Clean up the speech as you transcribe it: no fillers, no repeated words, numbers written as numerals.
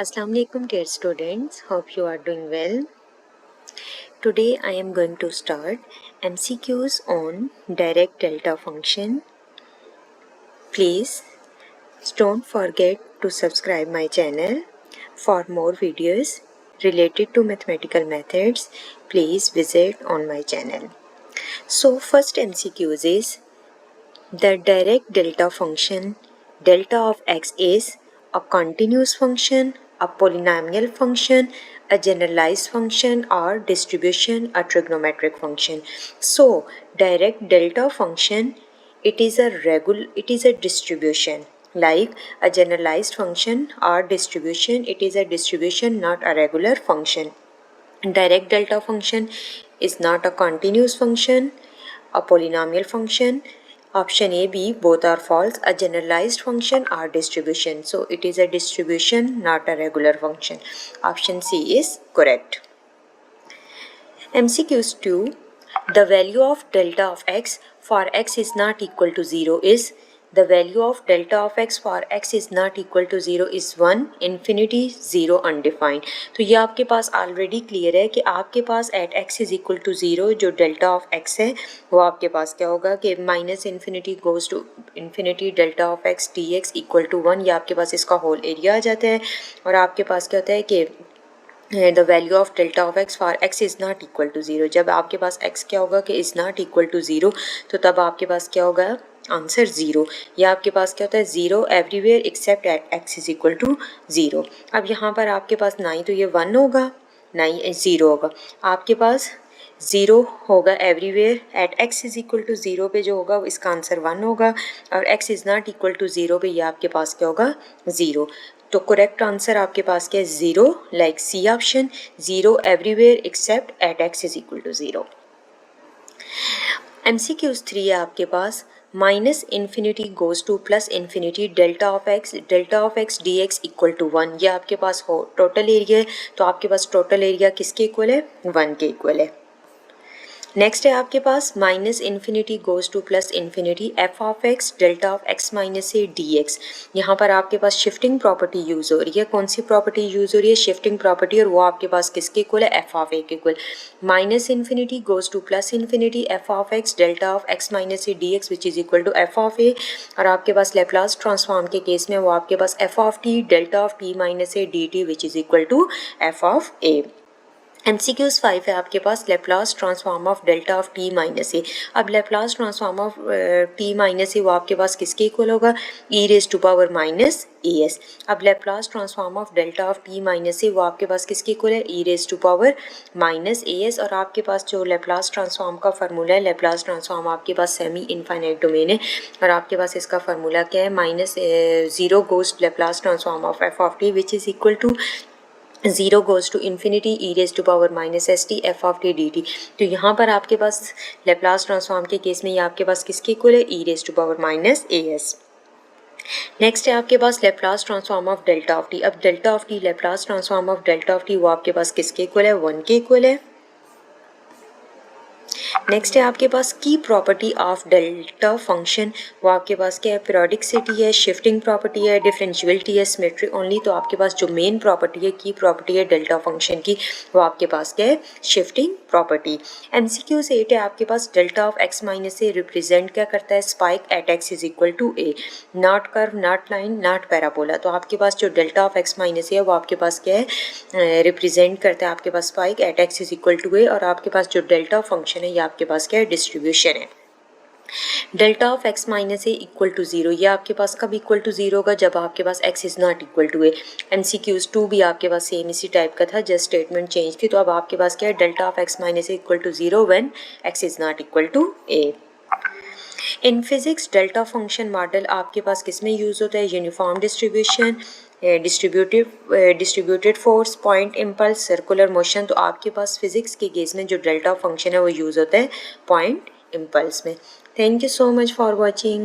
Assalamu alaikum dear students, hope you are doing well. Today I am going to start MCQs on direct delta function. Please don't forget to subscribe my channel for more videos related to mathematical methods. Please visit on my channel. So first MCQs is the direct delta function. Delta of x is a continuous function, a polynomial function, a generalized function, or distribution, a trigonometric function. So direct delta function, it is a distribution. Like a generalized function or distribution, it is a distribution, not a regular function. Direct delta function is not a continuous function, a polynomial function. Option A, B, both are false. A generalized function or distribution. So it is a distribution, not a regular function. Option C is correct. MCQs 2. The value of delta of x for x is not equal to 0 is, the value of delta of x for x is not equal to 0 is 1, infinity, 0, undefined. तो ये आपके पास already clear है कि आपके पास at x is equal to 0 जो delta of x है वो आपके पास क्या होगा कि minus infinity goes to infinity delta of x dx equal to 1, ये आपके पास इसका होल एरिया आ जाता है. और आपके पास क्या होता है कि the value of delta of x for x is not equal to 0. जब आपके पास x क्या होगा कि इज़ नॉट इक्वल टू 0, तो तब आपके पास क्या होगा आंसर 0. या आपके पास क्या होता है 0 everywhere except at x is equal to 0. अब यहाँ पर आपके पास ना ही तो ये 1 होगा ना ही 0 होगा, आपके पास 0 होगा everywhere at x is equal to 0 पे जो होगा इसका आंसर 1 होगा, और x is not equal to 0 पे ये आपके पास क्या होगा 0. तो करेक्ट आंसर आपके पास क्या है 0, like C option, 0 everywhere except at x is equal to 0. MCQs 3 है आपके पास. Minus infinity goes to plus infinity delta of x dx equal to 1. ये आपके पास हो टोटल एरिया है, तो आपके पास टोटल एरिया किसके इक्वल है 1 के इक्वल है. नेक्स्ट है आपके पास minus infinity goes to plus infinity f of x delta of x minus a d x. यहाँ पर आपके पास शिफ्टिंग प्रॉपर्टी यूज़ हो रही है. कौन सी प्रॉपर्टी यूज़ हो रही है शिफ्टिंग प्रॉपर्टी, और वो आपके पास किसके इक्वल है एफ ऑफ ए के equal. Minus infinity goes to plus infinity f of x delta of x minus a d x which is equal to f of a. और आपके पास लेप्लास ट्रांसफॉर्म के केस में वो आपके पास f of t delta of t minus a d t which is equal to f of a. MCQs 5 है आपके पास Laplace transform of delta of t minus a. अब Laplace transform of t minus a वो आपके पास किसके equal होगा e raise to power minus a s. अब Laplace transform of delta of t minus a वो आपके पास किसके इक्वल है e raise to power minus a s. और आपके पास जो लेप्लास ट्रांसफॉर्म का फार्मूला है, लेप्लास ट्रांसफॉर्म आपके पास सेमी इनफाइनाइट डोमेन है, और आपके पास इसका फार्मूला क्या है minus 0 goes Laplace transform of f of t which is equal to 0 goes to infinity e raised to power minus st f of t dt. तो यहाँ पर आपके पास लेप्लास ट्रांसफॉर्म के केस में ये आपके पास किसके इक्वल है e raised to power minus as. Next है आपके पास Laplace transform of delta of t. अब delta of t Laplace transform of delta of t वो आपके पास किसके इक्वल है 1 के इक्वल है. नेक्स्ट है आपके पास की प्रॉपर्टी ऑफ डेल्टा फंक्शन, वो आपके पास क्या है पीरियोडिसिटी है, शिफ्टिंग प्रॉपर्टी है, डिफरेंशियलिटी है, सिमेट्री ओनली. तो आपके पास जो मेन प्रॉपर्टी है की प्रॉपर्टी है डेल्टा फंक्शन की वो आपके पास क्या है शिफ्टिंग प्रॉपर्टी. MCQs 8 है आपके पास delta of x minus a represent क्या करता है spike at x is equal to a, not curve not line not parabola. तो आपके पास जो delta of x minus a है वो आपके पास क्या है रिप्रेजेंट करता है आपके पास spike at x is equal to a. और आपके पास जो डेल्टा फंक्शन है ये आपके पास क्या है डिस्ट्रीब्यूशन है. Delta of x minus a equal to 0, ये आपके पास कब इक्वल टू 0 होगा जब आपके पास x is not equal to a. MCQs 2 भी आपके पास सेम इसी टाइप का था, जस्ट स्टेटमेंट चेंज थी. तो अब आपके पास क्या है delta of x minus a equal to 0 when x is not equal to a. In physics delta function model आपके पास किस में यूज़ होता है uniform distribution, distributed force, point impulse, circular motion. तो आपके पास फिजिक्स के केस में जो डेल्टा फंक्शन है वो यूज़ होता है पॉइंट इम्पल्स में. Thank you so much for watching.